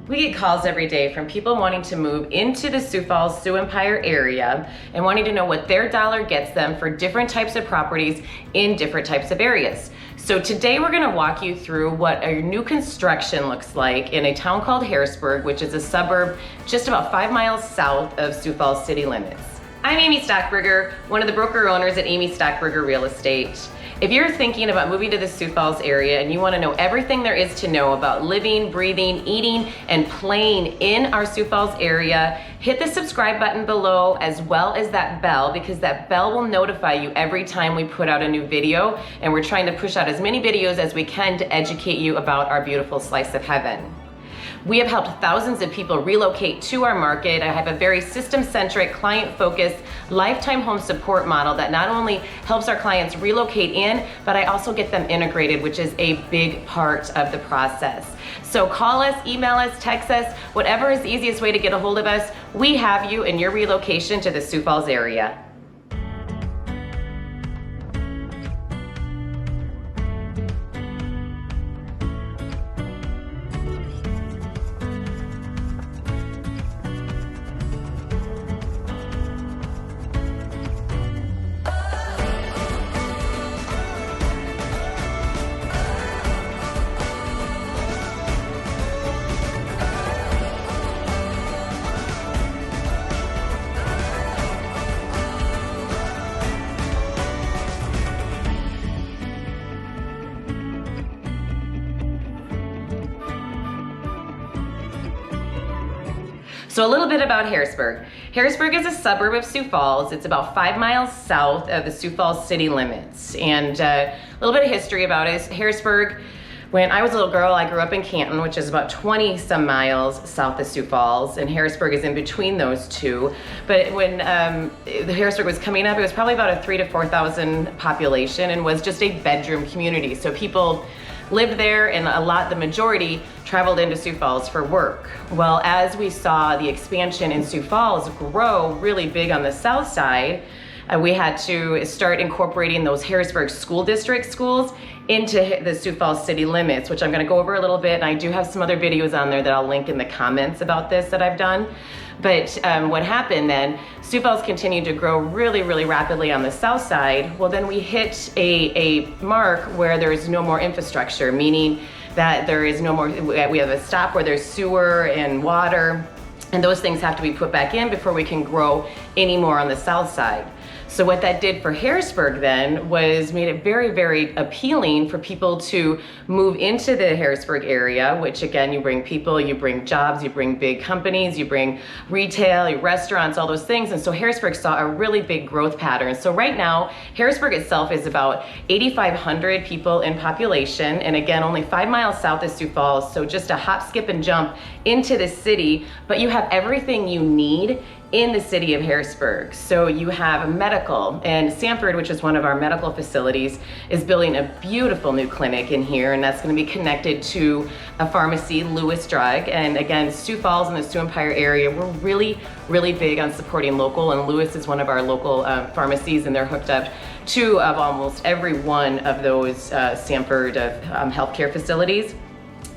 We get calls every day from people wanting to move into the Sioux Falls, Sioux Empire area and wanting to know what their dollar gets them for different types of properties in different types of areas. So today we're going to walk you through what a new construction looks like in a town called Harrisburg, which is a suburb just about 5 miles south of Sioux Falls city limits. I'm Amy Stockberger, one of the broker owners at Amy Stockberger Real Estate. If you're thinking about moving to the Sioux Falls area and you want to know everything there is to know about living, breathing, eating, and playing in our Sioux Falls area, hit the subscribe button below as well as that bell, because that bell will notify you every time we put out a new video, and we're trying to push out as many videos as we can to educate you about our beautiful slice of heaven. We have helped thousands of people relocate to our market. I have a very system-centric, client-focused, lifetime home support model that not only helps our clients relocate in, but I also get them integrated, which is a big part of the process. So call us, email us, text us, whatever is the easiest way to get a hold of us. We have you in your relocation to the Sioux Falls area. So a little bit about Harrisburg. Harrisburg is a suburb of Sioux Falls. It's about 5 miles south of the Sioux Falls city limits. And a little bit of history about it is Harrisburg, when I was a little girl, I grew up in Canton, which is about 20 some miles south of Sioux Falls, and Harrisburg is in between those two. But when the Harrisburg was coming up, it was probably about a 3,000 to 4,000 population and was just a bedroom community. So people lived there, and the majority traveled into Sioux Falls for work. Well, as we saw the expansion in Sioux Falls grow really big on the south side, we had to start incorporating those Harrisburg school district schools into the Sioux Falls city limits, which I'm going to go over a little bit, and I do have some other videos on there that I'll link in the comments about this that I've done. But what happened then, Sioux Falls continued to grow really, really rapidly on the south side. Well, then we hit a mark where there's no more infrastructure, meaning that there is no more, we have a stop where there's sewer and water, and those things have to be put back in before we can grow any more on the south side. So what that did for Harrisburg then was made it very, very appealing for people to move into the Harrisburg area, which again, you bring people, you bring jobs, you bring big companies, you bring retail, your restaurants, all those things. And so Harrisburg saw a really big growth pattern. So right now, Harrisburg itself is about 8,500 people in population. And again, only 5 miles south of Sioux Falls. So just a hop, skip, and jump into the city, but you have everything you need in the city of Harrisburg. So you have medical, and Sanford, which is one of our medical facilities, is building a beautiful new clinic in here, and that's going to be connected to a pharmacy, Lewis Drug. And again, Sioux Falls and the Sioux Empire area, we're really, really big on supporting local, and Lewis is one of our local pharmacies, and they're hooked up to almost every one of those Sanford healthcare facilities.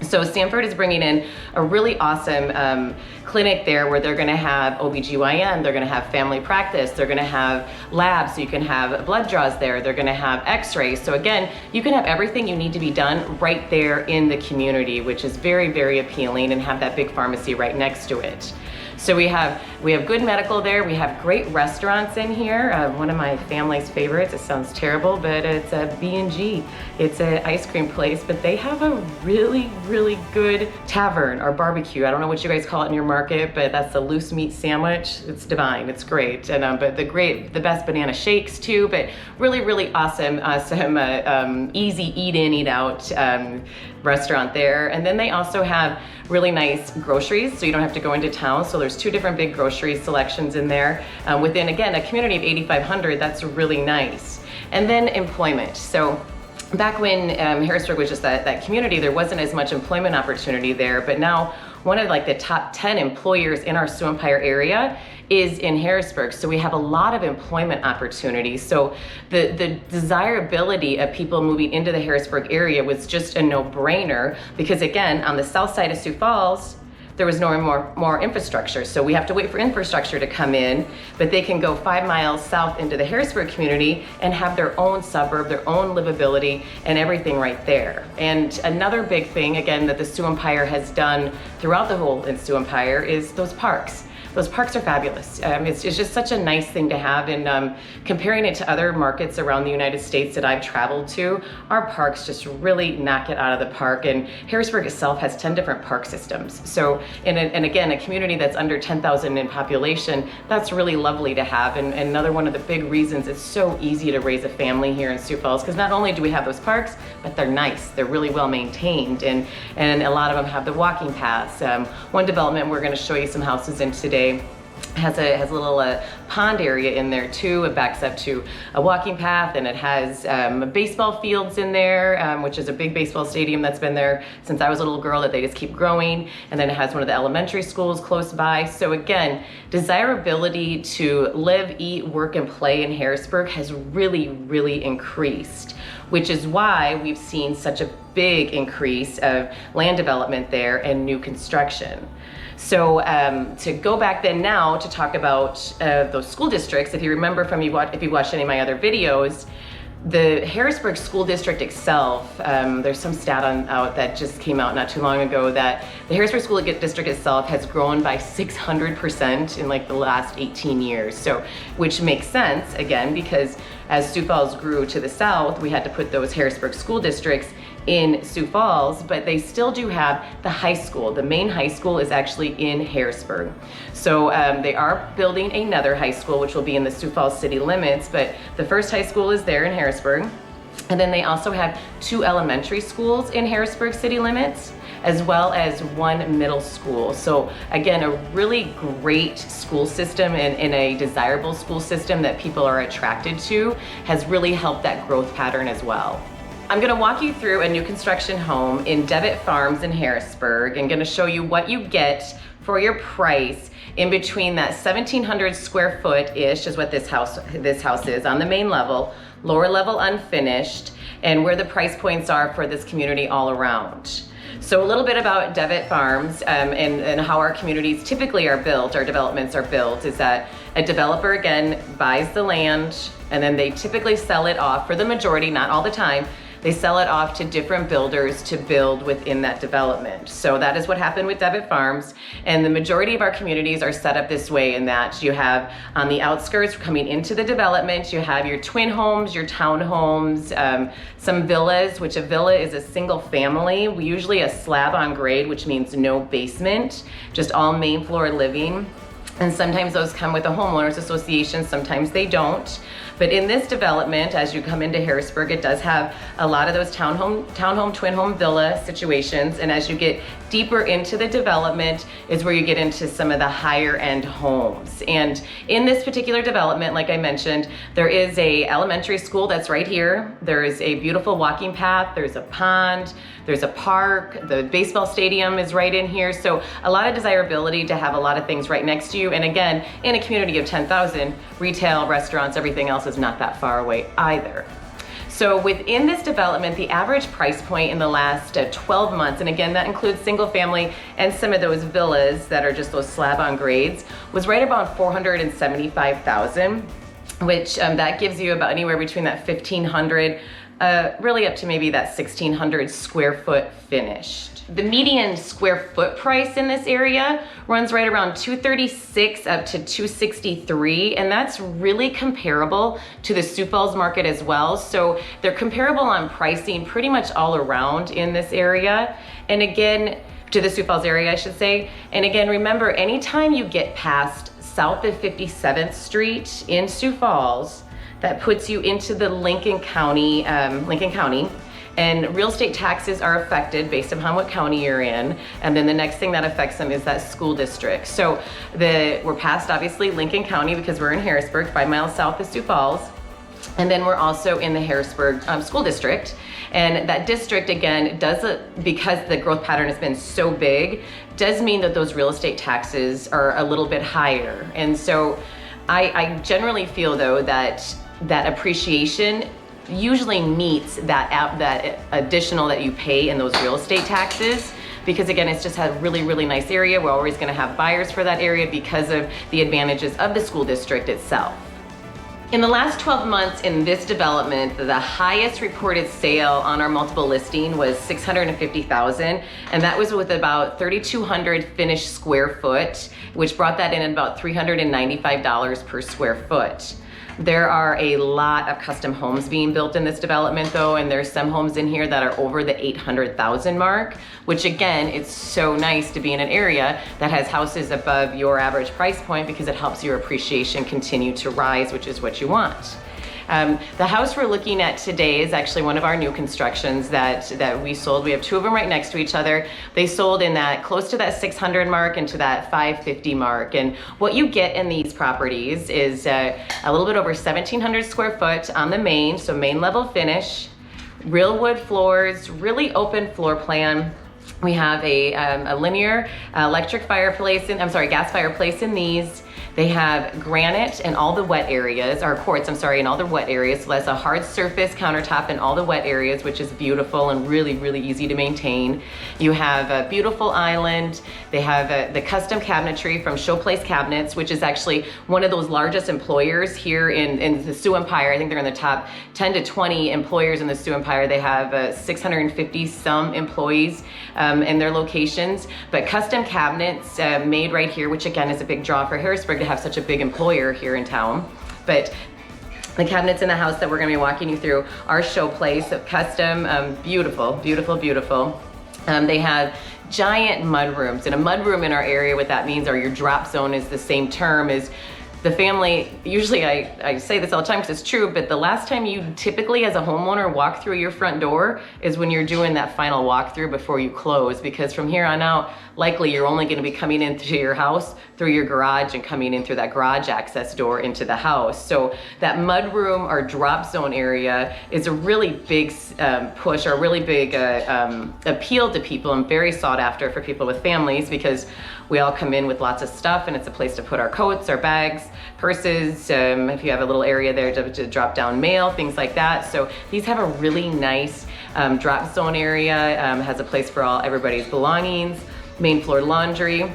So Sanford is bringing in a really awesome clinic there where they're going to have OBGYN, they're going to have family practice, they're going to have labs, so you can have blood draws there, they're going to have x-rays. So again, you can have everything you need to be done right there in the community, which is very, very appealing, and have that big pharmacy right next to it. So we have good medical there. We have great restaurants in here. One of my family's favorites, it sounds terrible, but it's a B&G. It's an ice cream place, but they have a really, really good tavern or barbecue. I don't know what you guys call it in your market, but that's a loose meat sandwich. It's divine, it's great. And but the best banana shakes too, but really, really awesome, some easy eat in, eat out restaurant there. And then they also have really nice groceries, so you don't have to go into town. So there's 2 different big grocery selections in there. Within, again, a community of 8,500, that's really nice. And then employment. So back when Harrisburg was just that community, there wasn't as much employment opportunity there, but now one of the top 10 employers in our Sioux Empire area is in Harrisburg. So we have a lot of employment opportunities. So the desirability of people moving into the Harrisburg area was just a no-brainer, because again, on the south side of Sioux Falls, there was no more infrastructure. So we have to wait for infrastructure to come in, but they can go 5 miles south into the Harrisburg community and have their own suburb, their own livability, and everything right there. And another big thing, again, that the Sioux Empire has done throughout the whole Sioux Empire is those parks. Those parks are fabulous. It's just such a nice thing to have, and comparing it to other markets around the United States that I've traveled to, our parks just really knock it out of the park, and Harrisburg itself has 10 different park systems. So, and again, a community that's under 10,000 in population, that's really lovely to have, and another one of the big reasons it's so easy to raise a family here in Sioux Falls, because not only do we have those parks, but they're nice, they're really well maintained, and a lot of them have the walking paths. One development we're gonna show you some houses in today has a little pond area in there too. It backs up to a walking path, and it has baseball fields in there, which is a big baseball stadium that's been there since I was a little girl that they just keep growing. And then it has one of the elementary schools close by. So again, desirability to live, eat, work, and play in Harrisburg has really, really increased, which is why we've seen such a big increase of land development there and new construction. So to go back then now to talk about those school districts, if you remember if you watched any of my other videos, the Harrisburg School District itself, there's some stat out that just came out not too long ago that the Harrisburg School District itself has grown by 600% in like the last 18 years. So, which makes sense, again, because as Sioux Falls grew to the south, we had to put those Harrisburg school districts in Sioux Falls, but they still do have the high school. The main high school is actually in Harrisburg. So they are building another high school, which will be in the Sioux Falls city limits, but the first high school is there in Harrisburg. And then they also have 2 elementary schools in Harrisburg city limits, as well as 1 middle school. So again, a really great school system and a desirable school system that people are attracted to has really helped that growth pattern as well. I'm gonna walk you through a new construction home in Devitt Farms in Harrisburg, and gonna show you what you get for your price in between that 1,700 square foot-ish is what this house is on the main level, lower level unfinished, and where the price points are for this community all around. So a little bit about Devitt Farms and how our communities typically are built, our developments are built, is that a developer, again, buys the land, and then they typically sell it off for the majority, not all the time. They sell it off to different builders to build within that development. So that is what happened with Devitt Farms. And the majority of our communities are set up this way, in that you have on the outskirts coming into the development, you have your twin homes, your townhomes, some villas, which a villa is a single family, usually a slab on grade, which means no basement, just all main floor living. And sometimes those come with a homeowners association, sometimes they don't. But in this development, as you come into Harrisburg, it does have a lot of those townhome, twin home villa situations. And as you get deeper into the development is where you get into some of the higher end homes. And in this particular development, like I mentioned, there is a elementary school that's right here. There is a beautiful walking path. There's a pond. There's a park. The baseball stadium is right in here. So a lot of desirability to have a lot of things right next to you. And again, in a community of 10,000, retail, restaurants, everything else is not that far away either. So within this development, the average price point in the last 12 months, and again, that includes single family and some of those villas that are just those slab on grades, was right around $475,000, which that gives you about anywhere between that 1,500 really up to maybe that 1,600 square foot finished. The median square foot price in this area runs right around $236 up to $263, and that's really comparable to the Sioux Falls market as well. So they're comparable on pricing pretty much all around in this area. And again, to the Sioux Falls area, I should say. And again, remember, anytime you get past south of 57th Street in Sioux Falls, that puts you into the Lincoln County, and real estate taxes are affected based upon what county you're in. And then the next thing that affects them is that school district. So we're past obviously Lincoln County because we're in Harrisburg, 5 miles south of Sioux Falls. And then we're also in the Harrisburg school district. And that district, again, because the growth pattern has been so big, does mean that those real estate taxes are a little bit higher. And so I generally feel though that appreciation usually meets that additional that you pay in those real estate taxes. because again, it's just had a really, really nice area. We're always gonna have buyers for that area because of the advantages of the school district itself. In the last 12 months in this development, the highest reported sale on our multiple listing was $650,000, and that was with about 3,200 finished square foot, which brought that in at about $395 per square foot. There are a lot of custom homes being built in this development though, and there's some homes in here that are over the 800,000 mark, which again, it's so nice to be in an area that has houses above your average price point because it helps your appreciation continue to rise, which is what you want. The house we're looking at today is actually one of our new constructions that we sold. We have two of them right next to each other. They sold in that close to that 600 mark and to that 550 mark. And what you get in these properties is a little bit over 1,700 square foot on the main, so main level finish, real wood floors, really open floor plan. We have a linear gas fireplace in these. They have granite in all the wet areas, or quartz, in all the wet areas. So that's a hard surface countertop in all the wet areas, which is beautiful and really, really easy to maintain. You have a beautiful island. They have the custom cabinetry from Showplace Cabinets, which is actually one of those largest employers here in the Sioux Empire. I think they're in the top 10 to 20 employers in the Sioux Empire. They have 650 some employees in their locations, but custom cabinets made right here, which again is a big draw for Harrisburg to have such a big employer here in town. But the cabinets in the house that we're gonna be walking you through are Showplace, custom, beautiful, beautiful, beautiful. They have giant mud rooms, and a mud room in our area, what that means, or your drop zone is the same term as the family. Usually I say this all the time because it's true, but the last time you typically as a homeowner walk through your front door is when you're doing that final walkthrough before you close, because from here on out, likely you're only going to be coming into your house through your garage and coming in through that garage access door into the house. So that mud room or drop zone area is a really big push, or a really big appeal to people, and very sought after for people with families, because we all come in with lots of stuff and it's a place to put our coats, our bags, purses, if you have a little area there to drop down mail, things like that. So these have a really nice drop zone area, has a place for everybody's belongings, main floor laundry.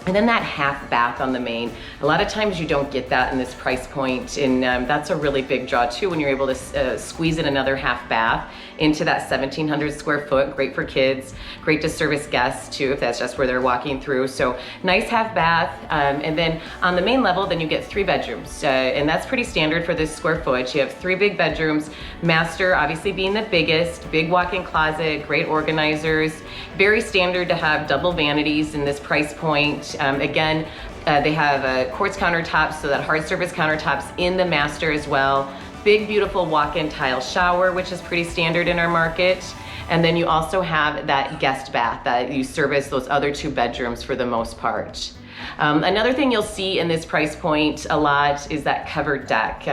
And then that half bath on the main. A lot of times you don't get that in this price point, and that's a really big draw too when you're able to squeeze in another half bath into that 1,700 square foot. Great for kids, great to service guests too if that's just where they're walking through. So nice half bath, and then on the main level then you get 3 bedrooms, and that's pretty standard for this square foot. You have 3 big bedrooms, master obviously being the biggest, big walk-in closet, great organizers, very standard to have double vanities in this price point. Again, they have quartz countertops, so that hard surface countertops in the master as well. Big, beautiful walk-in tile shower, which is pretty standard in our market. And then you also have that guest bath that you service those other 2 bedrooms for the most part. Another thing you'll see in this price point a lot is that covered deck.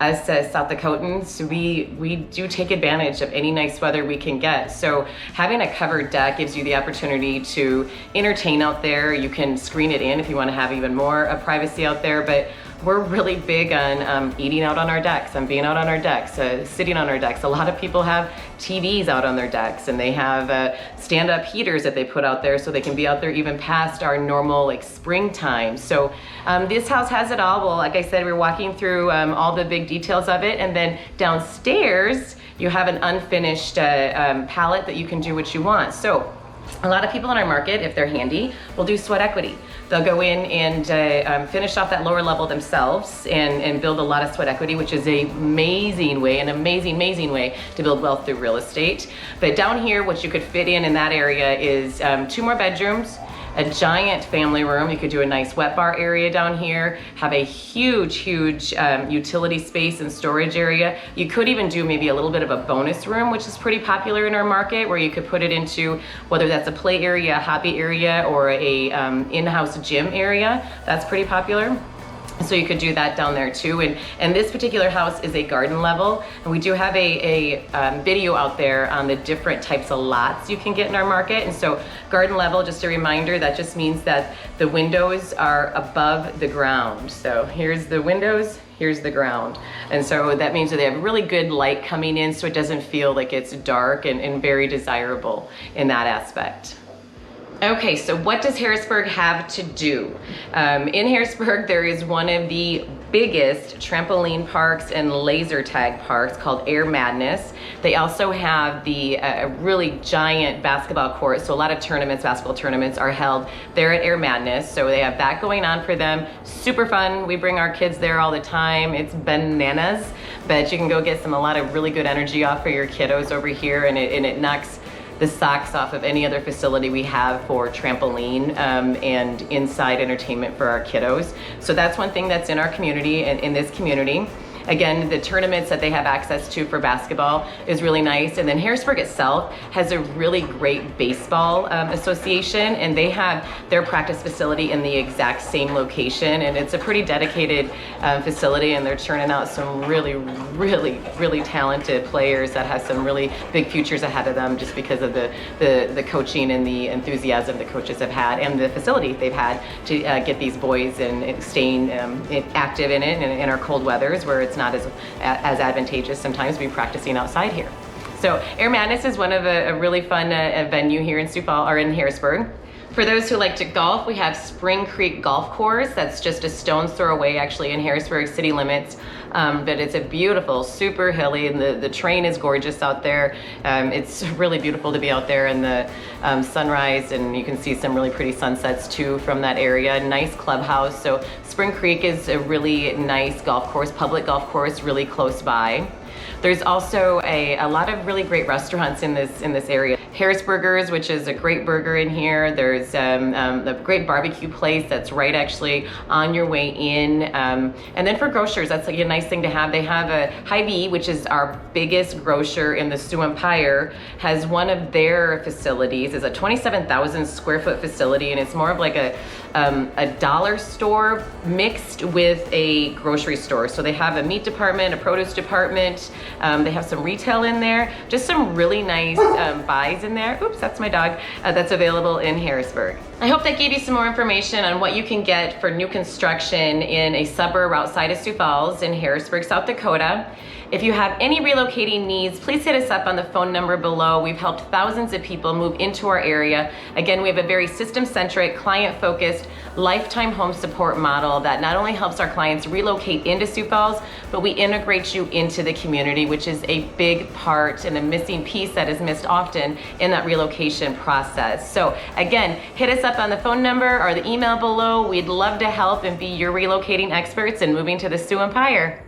As South Dakotans, we do take advantage of any nice weather we can get. So having a covered deck gives you the opportunity to entertain out there. You can screen it in if you want to have even more privacy out there, but we're really big on eating out on our decks, on being out on our decks, sitting on our decks. A lot of people have TVs out on their decks, and they have stand-up heaters that they put out there so they can be out there even past our normal springtime. So this house has it all. Well, like I said, we're walking through all the big details of it, and then downstairs you have an unfinished palette that you can do what you want. So a lot of people in our market, if they're handy, will do sweat equity. They'll go in and finish off that lower level themselves and build a lot of sweat equity, which is an amazing way to build wealth through real estate. But down here, what you could fit in that area is 2 more bedrooms, a giant family room. You could do a nice wet bar area down here, have a huge utility space and storage area. You could even do maybe a little bit of a bonus room, which is pretty popular in our market, where you could put it into, whether that's a play area, a hobby area, or a in-house gym area. That's pretty popular. So you could do that down there too. And this particular house is a garden level. And we do have a video out there on the different types of lots you can get in our market. And so garden level, just a reminder, that just means that the windows are above the ground. So here's the windows, here's the ground. And so that means that they have really good light coming in, so it doesn't feel like it's dark and very desirable in that aspect. Okay, so what does Harrisburg have to do? In Harrisburg, there is one of the biggest trampoline parks and laser tag parks called Air Madness. They also have the really giant basketball court, so a lot of tournaments, basketball tournaments are held there at Air Madness, so they have that going on for them. Super fun. We bring our kids there all the time. It's bananas, but you can go get a lot of really good energy off for your kiddos over here, and it knocks the socks off of any other facility we have for trampoline and inside entertainment for our kiddos. So that's one thing that's in our community and in this community. Again, the tournaments that they have access to for basketball is really nice. And then Harrisburg itself has a really great baseball association, and they have their practice facility in the exact same location. And it's a pretty dedicated facility, and they're churning out some really talented players that have some really big futures ahead of them just because of the coaching and the enthusiasm the coaches have had and the facility they've had to get these boys and staying active in it in our cold weathers where it's not as advantageous sometimes to be practicing outside here. So Air Madness is one of a really fun venue here in Sioux Falls or in Harrisburg. For those who like to golf, we have Spring Creek Golf Course. That's just a stone's throw away actually in Harrisburg city limits. But it's a beautiful, super hilly, and the terrain is gorgeous out there. It's really beautiful to be out there in the sunrise, and you can see some really pretty sunsets too from that area. Nice clubhouse. So Spring Creek is a really nice golf course, public golf course, really close by. There's also a lot of really great restaurants in this area. Harrisburgers, which is a great burger in here. There's a great barbecue place that's right actually on your way in. And then for grocers, that's like a nice thing to have. They have a Hy-Vee, which is our biggest grocer in the Sioux Empire, has one of their facilities. It's a 27,000 square foot facility, and it's more of like a dollar store mixed with a grocery store. So they have a meat department, a produce department. They have some retail in there, just some really nice buys in there. Oops, that's my dog. That's available in Harrisburg. I hope that gave you some more information on what you can get for new construction in a suburb outside of Sioux Falls in Harrisburg, South Dakota. If you have any relocating needs, please hit us up on the phone number below. We've helped thousands of people move into our area. Again, we have a very system-centric, client-focused, lifetime home support model that not only helps our clients relocate into Sioux Falls, but we integrate you into the community, which is a big part and a missing piece that is missed often in that relocation process. So again, hit us up on the phone number or the email below. We'd love to help and be your relocating experts and moving to the Sioux Empire.